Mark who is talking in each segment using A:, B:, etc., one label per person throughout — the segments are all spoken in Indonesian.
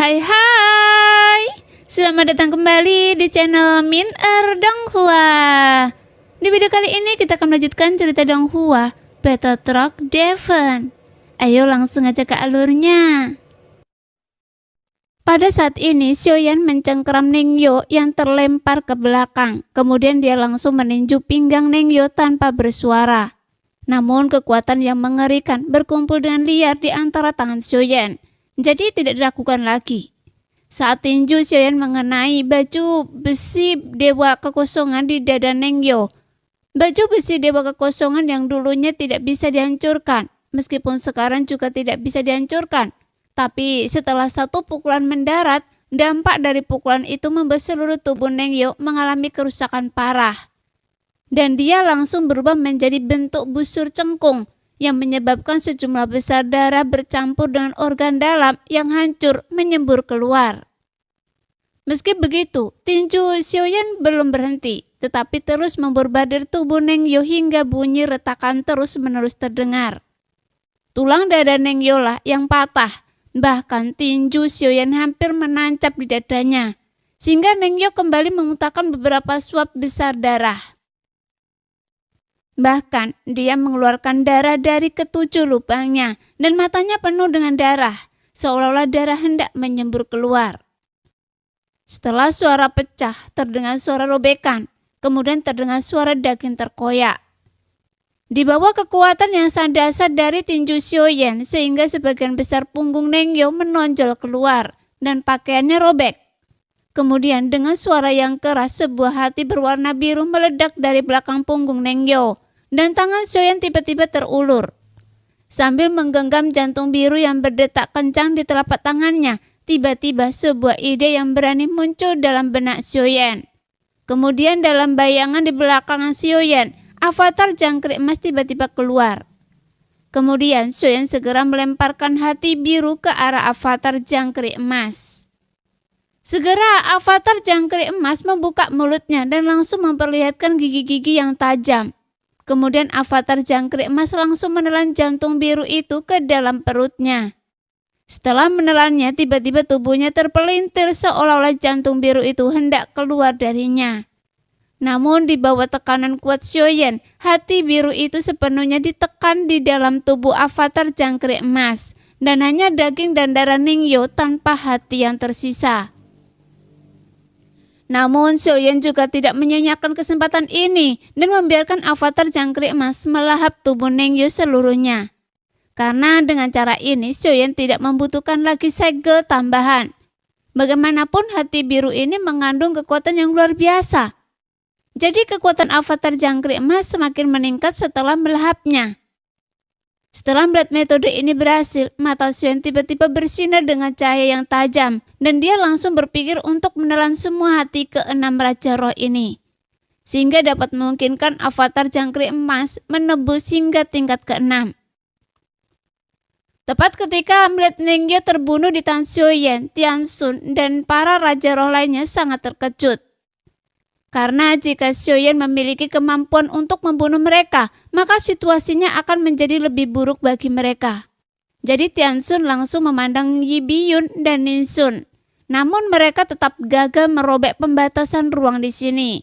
A: Hai hai, selamat datang kembali di channel Min Donghua. Di video kali ini kita akan melanjutkan cerita Donghua Battle Truck Devon. Ayo langsung aja ke alurnya. Pada saat ini Xiaoyan mencengkeram Ningyo yang terlempar ke belakang. Kemudian dia langsung meninju pinggang Ningyo tanpa bersuara. Namun kekuatan yang mengerikan berkumpul dengan liar di antara tangan Xiaoyan. Jadi tidak dilakukan lagi. Saat tinju Xiaoyan mengenai baju besi Dewa Kekosongan di dada Ningyo. Baju besi Dewa Kekosongan yang dulunya tidak bisa dihancurkan. Meskipun sekarang juga tidak bisa dihancurkan. Tapi setelah satu pukulan mendarat, dampak dari pukulan itu membuat seluruh tubuh Ningyo mengalami kerusakan parah. Dan dia langsung berubah menjadi bentuk busur cengkung yang menyebabkan sejumlah besar darah bercampur dengan organ dalam yang hancur menyembur keluar. Meski begitu, tinju Xiaoyan belum berhenti, tetapi terus memborbadir tubuh Ningyo hingga bunyi retakan terus-menerus terdengar. Tulang dada Ningyo lah yang patah, bahkan tinju Xiaoyan hampir menancap di dadanya, sehingga Ningyo kembali memuntahkan beberapa suap besar darah. Bahkan dia mengeluarkan darah dari ketujuh lubangnya dan matanya penuh dengan darah, seolah-olah darah hendak menyembur keluar. Setelah suara pecah, terdengar suara robekan, kemudian terdengar suara daging terkoyak. Di bawah kekuatan yang sangat dahsyat dari tinju Xiaoyan sehingga sebagian besar punggung Ningyo menonjol keluar dan pakaiannya robek. Kemudian dengan suara yang keras sebuah hati berwarna biru meledak dari belakang punggung Ningyo. Dan tangan Xiaoyan tiba-tiba terulur. Sambil menggenggam jantung biru yang berdetak kencang di telapak tangannya, tiba-tiba sebuah ide yang berani muncul dalam benak Xiaoyan. Kemudian dalam bayangan di belakang Xiaoyan, avatar jangkrik emas tiba-tiba keluar. Kemudian Xiaoyan segera melemparkan hati biru ke arah avatar jangkrik emas. Segera avatar jangkrik emas membuka mulutnya dan langsung memperlihatkan gigi-gigi yang tajam. Kemudian avatar jangkrik emas langsung menelan jantung biru itu ke dalam perutnya. Setelah menelannya, tiba-tiba tubuhnya terpelintir seolah-olah jantung biru itu hendak keluar darinya. Namun di bawah tekanan kuat Xiaoyan, hati biru itu sepenuhnya ditekan di dalam tubuh avatar jangkrik emas. Dan hanya daging dan darah Ningyo tanpa hati yang tersisa. Namun Xiaoyan juga tidak menyia-nyiakan kesempatan ini dan membiarkan avatar jangkrik emas melahap tubuh Ningyo seluruhnya. Karena dengan cara ini Xiaoyan tidak membutuhkan lagi segel tambahan. Bagaimanapun hati biru ini mengandung kekuatan yang luar biasa. Jadi kekuatan avatar jangkrik emas semakin meningkat setelah melahapnya. Setelah melihat metode ini berhasil, mata Xiaoyan tiba-tiba bersinar dengan cahaya yang tajam dan dia langsung berpikir untuk menelan semua hati keenam Raja Roh ini. Sehingga dapat memungkinkan avatar jangkrik emas menebus hingga tingkat keenam. Tepat ketika melihat Ningyo terbunuh di tangan Xiaoyan, Tianxun dan para Raja Roh lainnya sangat terkejut. Karena jika Xiaoyan memiliki kemampuan untuk membunuh mereka, maka situasinya akan menjadi lebih buruk bagi mereka. Jadi Tianxun langsung memandang Yi Biyun dan Ninsun. Namun mereka tetap gagal merobek pembatasan ruang di sini.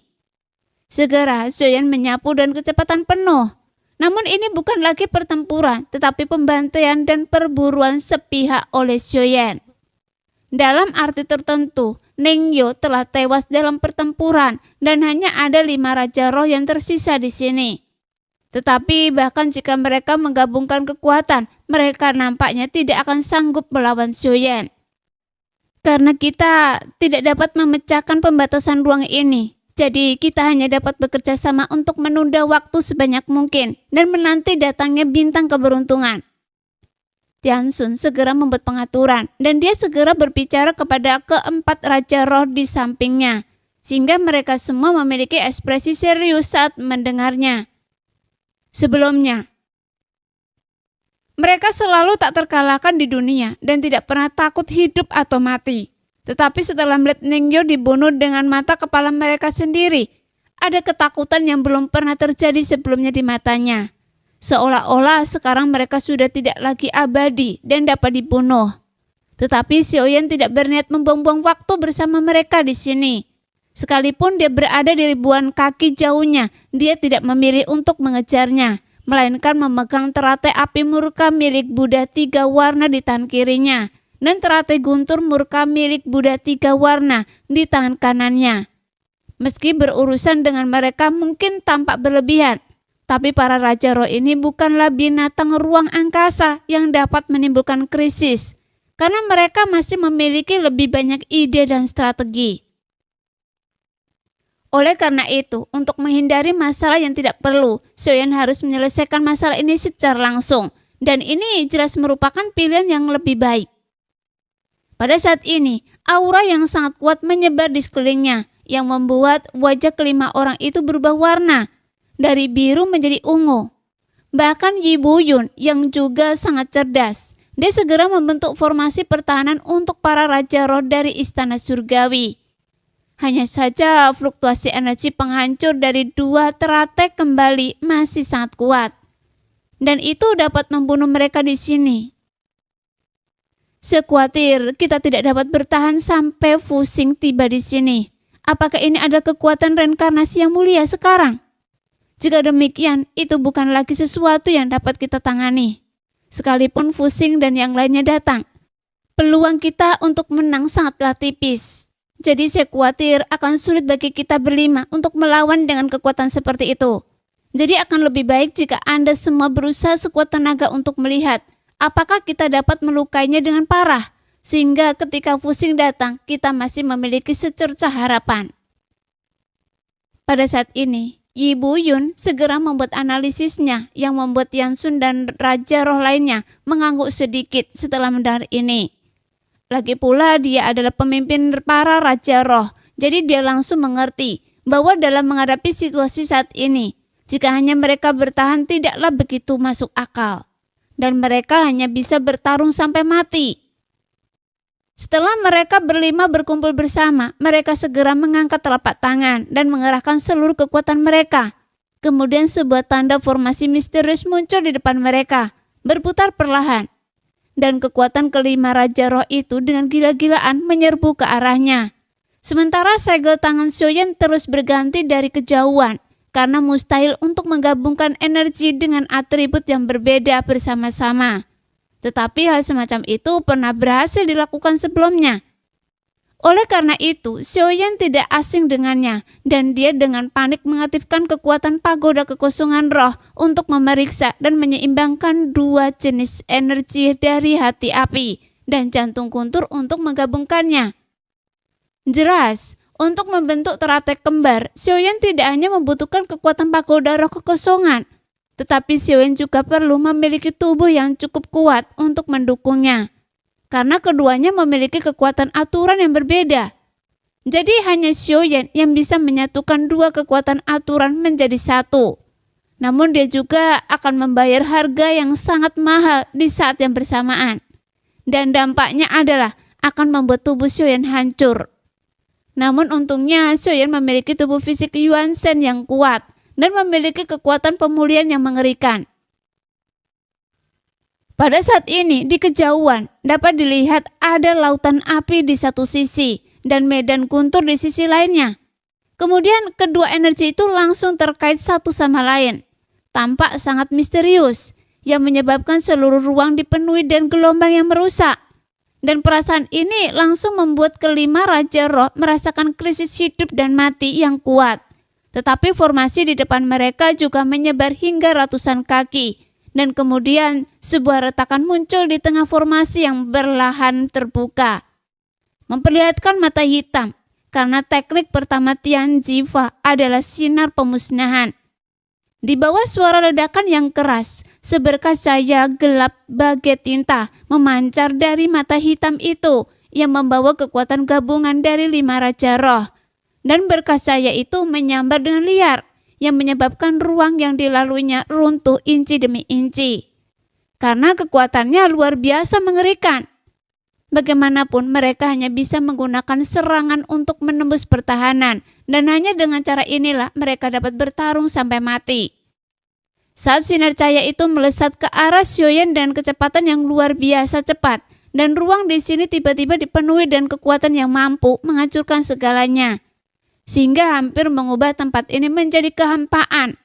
A: Segera Xiaoyan menyapu dengan kecepatan penuh. Namun ini bukan lagi pertempuran, tetapi pembantaian dan perburuan sepihak oleh Xiaoyan. Dalam arti tertentu, Ningyo telah tewas dalam pertempuran dan hanya ada 5 Raja Roh yang tersisa di sini. Tetapi bahkan jika mereka menggabungkan kekuatan, mereka nampaknya tidak akan sanggup melawan Xiaoyan. Karena kita tidak dapat memecahkan pembatasan ruang ini, jadi kita hanya dapat bekerja sama untuk menunda waktu sebanyak mungkin dan menanti datangnya bintang keberuntungan. Tianxun segera membuat pengaturan dan dia segera berbicara kepada keempat Raja Roh di sampingnya, sehingga mereka semua memiliki ekspresi serius saat mendengarnya. Sebelumnya, mereka selalu tak terkalahkan di dunia dan tidak pernah takut hidup atau mati. Tetapi setelah melihat Ningyo dibunuh dengan mata kepala mereka sendiri, ada ketakutan yang belum pernah terjadi sebelumnya di matanya. Seolah-olah sekarang mereka sudah tidak lagi abadi dan dapat dibunuh. Tetapi Xiaoyan tidak berniat membuang-buang waktu bersama mereka di sini. Sekalipun dia berada di ribuan kaki jauhnya, dia tidak memilih untuk mengejarnya, melainkan memegang teratai api murka milik Buddha 3 warna di tangan kirinya, dan teratai guntur murka milik Buddha 3 warna di tangan kanannya. Meski berurusan dengan mereka mungkin tampak berlebihan, tapi para Raja Roh ini bukanlah binatang ruang angkasa yang dapat menimbulkan krisis, karena mereka masih memiliki lebih banyak ide dan strategi. Oleh karena itu, untuk menghindari masalah yang tidak perlu, Xiaoyan harus menyelesaikan masalah ini secara langsung, dan ini jelas merupakan pilihan yang lebih baik. Pada saat ini, aura yang sangat kuat menyebar di sekelilingnya, yang membuat wajah kelima orang itu berubah warna, dari biru menjadi ungu. Bahkan Yi Buyun yang juga sangat cerdas, dia segera membentuk formasi pertahanan untuk para Raja Roh dari Istana Surgawi. Hanya saja fluktuasi energi penghancur dari 2 teratai kembali masih sangat kuat. Dan itu dapat membunuh mereka di sini. Sekhawatir kita tidak dapat bertahan sampai Fuxing tiba di sini. Apakah ini ada kekuatan reinkarnasi yang mulia sekarang? Jika demikian, itu bukan lagi sesuatu yang dapat kita tangani. Sekalipun Fuxing dan yang lainnya datang, peluang kita untuk menang sangatlah tipis. Jadi saya khawatir akan sulit bagi kita berlima untuk melawan dengan kekuatan seperti itu. Jadi akan lebih baik jika Anda semua berusaha sekuat tenaga untuk melihat apakah kita dapat melukainya dengan parah, sehingga ketika Fuxing datang kita masih memiliki secercah harapan. Pada saat ini, Yi Buyun segera membuat analisisnya yang membuat Yansun dan Raja Roh lainnya mengangguk sedikit setelah mendengar ini. Lagi pula dia adalah pemimpin para Raja Roh, jadi dia langsung mengerti bahwa dalam menghadapi situasi saat ini, jika hanya mereka bertahan tidaklah begitu masuk akal, dan mereka hanya bisa bertarung sampai mati. Setelah mereka berlima berkumpul bersama, mereka segera mengangkat telapak tangan dan mengerahkan seluruh kekuatan mereka. Kemudian sebuah tanda formasi misterius muncul di depan mereka, berputar perlahan. Dan kekuatan kelima Raja Roh itu dengan gila-gilaan menyerbu ke arahnya. Sementara segel tangan Xiaoyan terus berganti dari kejauhan, karena mustahil untuk menggabungkan energi dengan atribut yang berbeda bersama-sama. Tetapi hal semacam itu pernah berhasil dilakukan sebelumnya. Oleh karena itu, Xiaoyan tidak asing dengannya, dan dia dengan panik mengaktifkan kekuatan pagoda kekosongan roh untuk memeriksa dan menyeimbangkan 2 jenis energi dari hati api dan jantung guntur untuk menggabungkannya. Jelas, untuk membentuk teratai kembar, Xiaoyan tidak hanya membutuhkan kekuatan pagoda roh kekosongan, tetapi Xiaoyan juga perlu memiliki tubuh yang cukup kuat untuk mendukungnya. Karena keduanya memiliki kekuatan aturan yang berbeda. Jadi hanya Xiaoyan yang bisa menyatukan 2 kekuatan aturan menjadi satu. Namun dia juga akan membayar harga yang sangat mahal di saat yang bersamaan. Dan dampaknya adalah akan membuat tubuh Xiaoyan hancur. Namun untungnya Xiaoyan memiliki tubuh fisik Yuan Shen yang kuat dan memiliki kekuatan pemulihan yang mengerikan. Pada saat ini, di kejauhan, dapat dilihat ada lautan api di satu sisi dan medan guntur di sisi lainnya. Kemudian, kedua energi itu langsung terkait satu sama lain. Tampak sangat misterius, yang menyebabkan seluruh ruang dipenuhi dan gelombang yang merusak. Dan perasaan ini langsung membuat kelima Raja Roh merasakan krisis hidup dan mati yang kuat. Tetapi formasi di depan mereka juga menyebar hingga ratusan kaki. Dan kemudian sebuah retakan muncul di tengah formasi yang berlahan terbuka, memperlihatkan mata hitam, karena teknik pertama Tian Jiva adalah sinar pemusnahan. Di bawah suara ledakan yang keras, seberkas cahaya gelap bagai tinta memancar dari mata hitam itu yang membawa kekuatan gabungan dari 5 Raja Roh. Dan berkas cahaya itu menyambar dengan liar, yang menyebabkan ruang yang dilaluinya runtuh inci demi inci. Karena kekuatannya luar biasa mengerikan. Bagaimanapun mereka hanya bisa menggunakan serangan untuk menembus pertahanan, dan hanya dengan cara inilah mereka dapat bertarung sampai mati. Saat sinar cahaya itu melesat ke arah Xiaoyan dengan kecepatan yang luar biasa cepat, dan ruang di sini tiba-tiba dipenuhi dengan kekuatan yang mampu menghancurkan segalanya, sehingga hampir mengubah tempat ini menjadi kehampaan.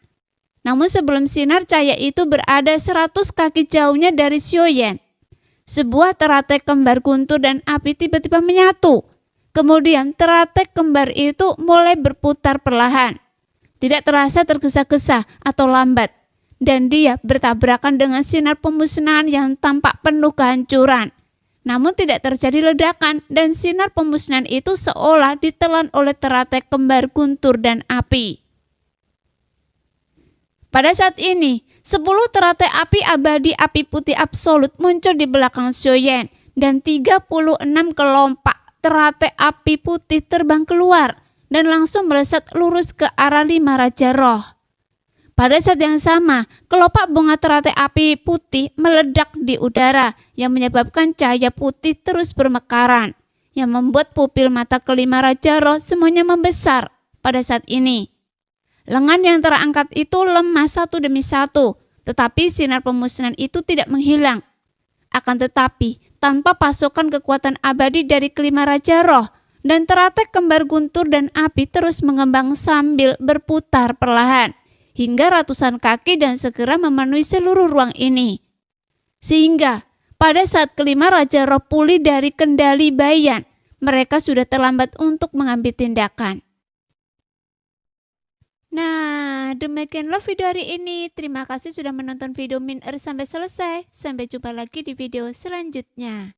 A: Namun sebelum sinar cahaya itu berada 100 kaki jauhnya dari Xiaoyan, sebuah teratai kembar guntur dan api tiba-tiba menyatu. Kemudian teratai kembar itu mulai berputar perlahan, tidak terasa tergesa-gesa atau lambat, dan dia bertabrakan dengan sinar pemusnahan yang tampak penuh kehancuran. Namun tidak terjadi ledakan, dan sinar pemusnahan itu seolah ditelan oleh teratai kembar guntur dan api. Pada saat ini, 10 teratai api abadi api putih absolut muncul di belakang Xiaoyan, dan 36 kelopak teratai api putih terbang keluar dan langsung melesat lurus ke arah 5 Raja Roh. Pada saat yang sama, kelopak bunga teratai api putih meledak di udara yang menyebabkan cahaya putih terus bermekaran, yang membuat pupil mata kelima Raja Roh semuanya membesar. Pada saat ini, lengan yang terangkat itu lemah satu demi satu, tetapi sinar pemusnahan itu tidak menghilang. Akan tetapi, tanpa pasokan kekuatan abadi dari kelima Raja Roh, dan teratai kembar guntur dan api terus mengembang sambil berputar perlahan, hingga ratusan kaki dan segera memenuhi seluruh ruang ini. Sehingga, pada saat kelima Raja Roh pulih dari kendali Baiyan, mereka sudah terlambat untuk mengambil tindakan. Nah, demikianlah video hari ini. Terima kasih sudah menonton video Min sampai selesai. Sampai jumpa lagi di video selanjutnya.